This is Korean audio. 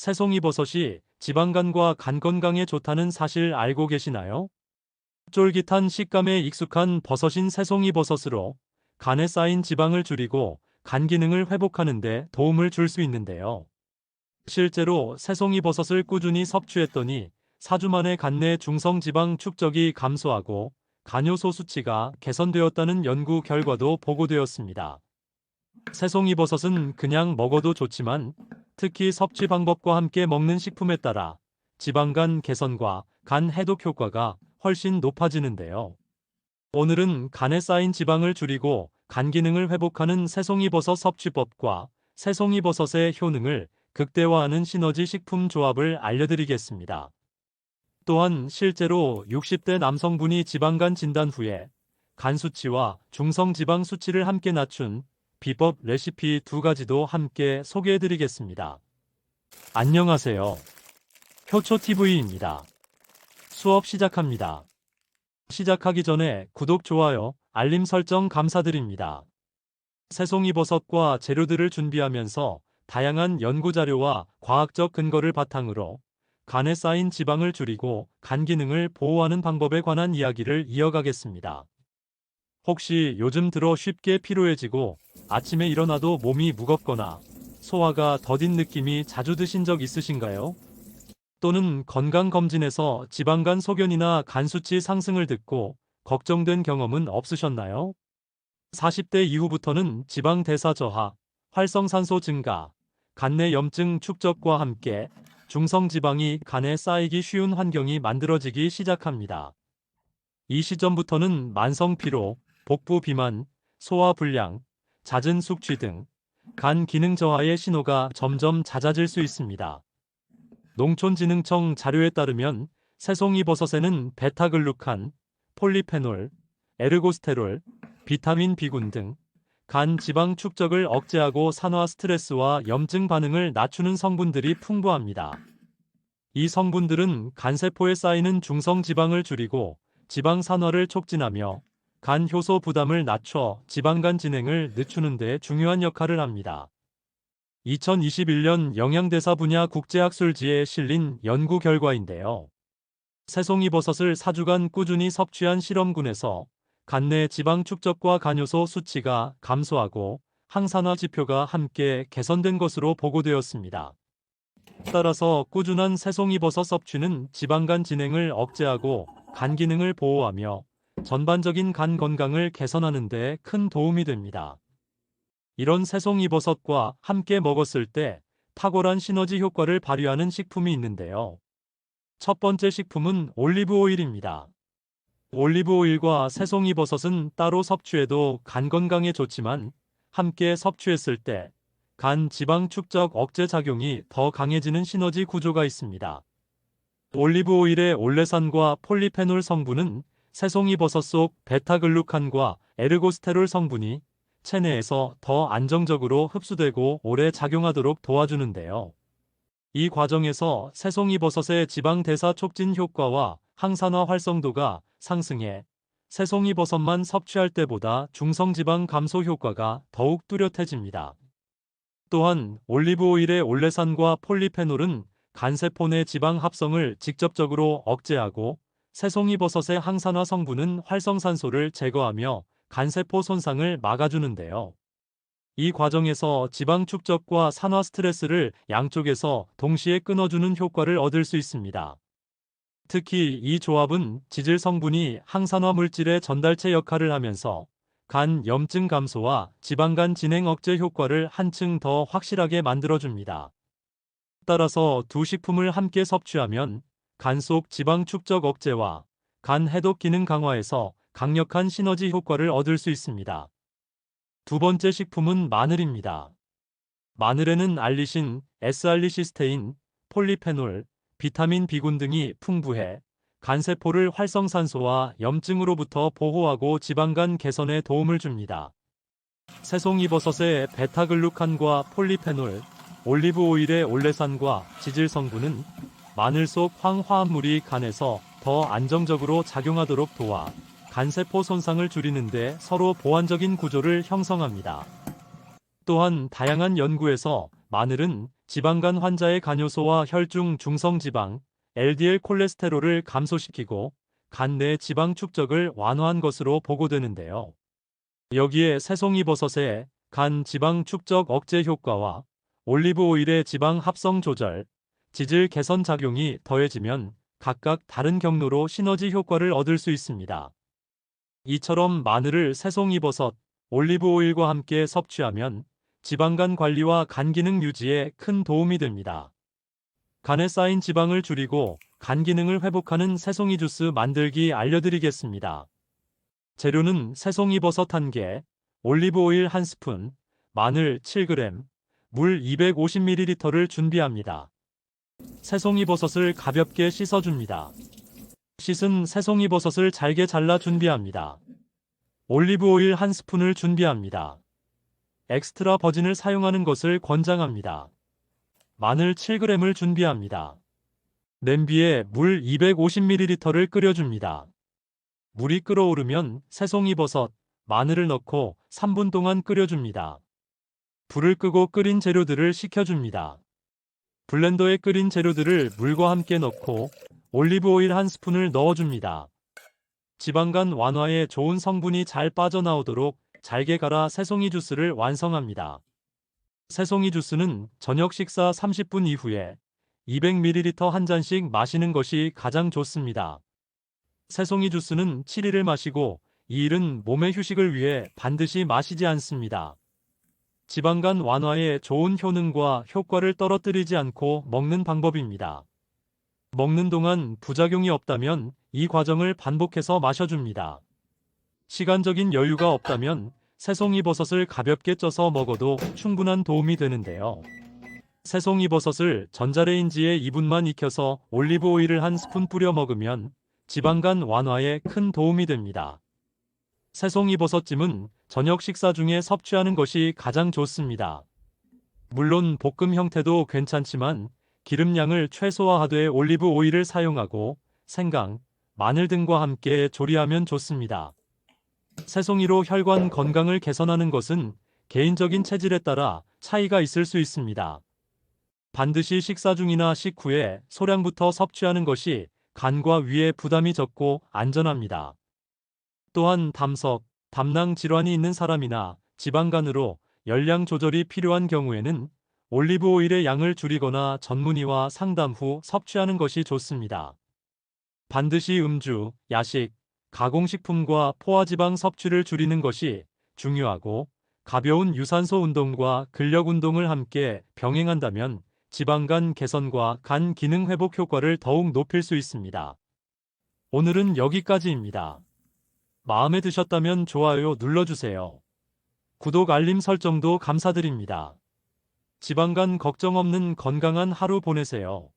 새송이버섯이 지방간과 간 건강에 좋다는 사실 알고 계시나요? 쫄깃한 식감에 익숙한 버섯인 새송이버섯으로 간에 쌓인 지방을 줄이고 간 기능을 회복하는 데 도움을 줄 수 있는데요. 실제로 새송이버섯을 꾸준히 섭취했더니 4주 만에 간 내 중성지방 축적이 감소하고 간효소 수치가 개선되었다는 연구 결과도 보고되었습니다. 새송이버섯은 그냥 먹어도 좋지만 특히 섭취 방법과 함께 먹는 식품에 따라 지방간 개선과 간 해독 효과가 훨씬 높아지는데요. 오늘은 간에 쌓인 지방을 줄이고 간 기능을 회복하는 새송이버섯 섭취법과 새송이버섯의 효능을 극대화하는 시너지 식품 조합을 알려드리겠습니다. 또한 실제로 60대 남성분이 지방간 진단 후에 간 수치와 중성지방 수치를 함께 낮춘 비법 레시피 2가지도 함께 소개해드리겠습니다. 안녕하세요. 효초TV입니다. 수업 시작합니다. 시작하기 전에 구독, 좋아요, 알림 설정 감사드립니다. 새송이버섯과 재료들을 준비하면서 다양한 연구자료와 과학적 근거를 바탕으로 간에 쌓인 지방을 줄이고 간 기능을 보호하는 방법에 관한 이야기를 이어가겠습니다. 혹시 요즘 들어 쉽게 피로해지고 아침에 일어나도 몸이 무겁거나 소화가 더딘 느낌이 자주 드신 적 있으신가요? 또는 건강검진에서 지방간 소견이나 간 수치 상승을 듣고 걱정된 경험은 없으셨나요? 40대 이후부터는 지방 대사 저하, 활성산소 증가, 간내 염증 축적과 함께 중성지방이 간에 쌓이기 쉬운 환경이 만들어지기 시작합니다. 이 시점부터는 만성 피로, 복부 비만, 소화 불량, 잦은 숙취 등 간 기능 저하의 신호가 점점 잦아질 수 있습니다. 농촌진흥청 자료에 따르면 새송이버섯에는 베타글루칸, 폴리페놀, 에르고스테롤, 비타민 B군 등 간 지방 축적을 억제하고 산화 스트레스와 염증 반응을 낮추는 성분들이 풍부합니다. 이 성분들은 간세포에 쌓이는 중성지방을 줄이고 지방 산화를 촉진하며 간 효소 부담을 낮춰 지방간 진행을 늦추는 데 중요한 역할을 합니다. 2021년 영양대사 분야 국제학술지에 실린 연구 결과인데요. 새송이버섯을 4주간 꾸준히 섭취한 실험군에서 간 내 지방 축적과 간효소 수치가 감소하고 항산화 지표가 함께 개선된 것으로 보고되었습니다. 따라서 꾸준한 새송이버섯 섭취는 지방간 진행을 억제하고 간 기능을 보호하며 전반적인 간 건강을 개선하는 데 큰 도움이 됩니다. 이런 새송이버섯과 함께 먹었을 때 탁월한 시너지 효과를 발휘하는 식품이 있는데요. 첫 번째 식품은 올리브 오일입니다. 올리브 오일과 새송이버섯은 따로 섭취해도 간 건강에 좋지만 함께 섭취했을 때 간 지방 축적 억제 작용이 더 강해지는 시너지 구조가 있습니다. 올리브 오일의 올레산과 폴리페놀 성분은 새송이버섯 속 베타글루칸과 에르고스테롤 성분이 체내에서 더 안정적으로 흡수되고 오래 작용하도록 도와주는데요. 이 과정에서 새송이버섯의 지방 대사 촉진 효과와 항산화 활성도가 상승해 새송이버섯만 섭취할 때보다 중성지방 감소 효과가 더욱 뚜렷해집니다. 또한 올리브 오일의 올레산과 폴리페놀은 간세포 내 지방 합성을 직접적으로 억제하고 새송이버섯의 항산화 성분은 활성산소를 제거하며 간세포 손상을 막아주는데요. 이 과정에서 지방 축적과 산화 스트레스를 양쪽에서 동시에 끊어주는 효과를 얻을 수 있습니다. 특히 이 조합은 지질 성분이 항산화 물질의 전달체 역할을 하면서 간 염증 감소와 지방간 진행 억제 효과를 한층 더 확실하게 만들어줍니다. 따라서 두 식품을 함께 섭취하면 간 속 지방 축적 억제와 간 해독 기능 강화에서 강력한 시너지 효과를 얻을 수 있습니다. 두 번째 식품은 마늘입니다. 마늘에는 알리신, S알리시스테인, 폴리페놀, 비타민 B군 등이 풍부해 간세포를 활성산소와 염증으로부터 보호하고 지방간 개선에 도움을 줍니다. 새송이버섯의 베타글루칸과 폴리페놀, 올리브 오일의 올레산과 지질 성분은 마늘 속 황화합물이 간에서 더 안정적으로 작용하도록 도와 간세포 손상을 줄이는 데 서로 보완적인 구조를 형성합니다. 또한 다양한 연구에서 마늘은 지방간 환자의 간효소와 혈중 중성지방, LDL 콜레스테롤을 감소시키고 간 내 지방 축적을 완화한 것으로 보고되는데요. 여기에 새송이버섯의 간 지방 축적 억제 효과와 올리브 오일의 지방 합성 조절, 지질 개선 작용이 더해지면 각각 다른 경로로 시너지 효과를 얻을 수 있습니다. 이처럼 마늘을 새송이버섯, 올리브 오일과 함께 섭취하면 지방간 관리와 간 기능 유지에 큰 도움이 됩니다. 간에 쌓인 지방을 줄이고 간 기능을 회복하는 새송이 주스 만들기 알려드리겠습니다. 재료는 새송이버섯 1개, 올리브 오일 1스푼, 마늘 7g, 물 250ml를 준비합니다. 새송이버섯을 가볍게 씻어줍니다. 씻은 새송이버섯을 잘게 잘라 준비합니다. 올리브 오일 1스푼을 준비합니다. 엑스트라 버진을 사용하는 것을 권장합니다. 마늘 7g을 준비합니다. 냄비에 물 250ml를 끓여줍니다. 물이 끓어오르면 새송이버섯, 마늘을 넣고 3분 동안 끓여줍니다. 불을 끄고 끓인 재료들을 식혀줍니다. 블렌더에 끓인 재료들을 물과 함께 넣고 올리브 오일 1스푼을 넣어줍니다. 지방간 완화에 좋은 성분이 잘 빠져나오도록 잘게 갈아 새송이 주스를 완성합니다. 새송이 주스는 저녁 식사 30분 이후에 200ml 한 잔씩 마시는 것이 가장 좋습니다. 새송이 주스는 7일을 마시고 2일은 몸의 휴식을 위해 반드시 마시지 않습니다. 지방간 완화에 좋은 효능과 효과를 떨어뜨리지 않고 먹는 방법입니다. 먹는 동안 부작용이 없다면 이 과정을 반복해서 마셔줍니다. 시간적인 여유가 없다면 새송이버섯을 가볍게 쪄서 먹어도 충분한 도움이 되는데요. 새송이버섯을 전자레인지에 2분만 익혀서 올리브 오일을 1스푼 뿌려 먹으면 지방간 완화에 큰 도움이 됩니다. 새송이버섯찜은 저녁 식사 중에 섭취하는 것이 가장 좋습니다. 물론 볶음 형태도 괜찮지만 기름량을 최소화하되 올리브 오일을 사용하고 생강, 마늘 등과 함께 조리하면 좋습니다. 새송이로 혈관 건강을 개선하는 것은 개인적인 체질에 따라 차이가 있을 수 있습니다. 반드시 식사 중이나 식후에 소량부터 섭취하는 것이 간과 위에 부담이 적고 안전합니다. 또한 담석, 담낭 질환이 있는 사람이나 지방간으로 열량 조절이 필요한 경우에는 올리브 오일의 양을 줄이거나 전문의와 상담 후 섭취하는 것이 좋습니다. 반드시 음주, 야식, 가공식품과 포화지방 섭취를 줄이는 것이 중요하고 가벼운 유산소 운동과 근력 운동을 함께 병행한다면 지방간 개선과 간 기능 회복 효과를 더욱 높일 수 있습니다. 오늘은 여기까지입니다. 마음에 드셨다면 좋아요 눌러주세요. 구독 알림 설정도 감사드립니다. 지방간 걱정 없는 건강한 하루 보내세요.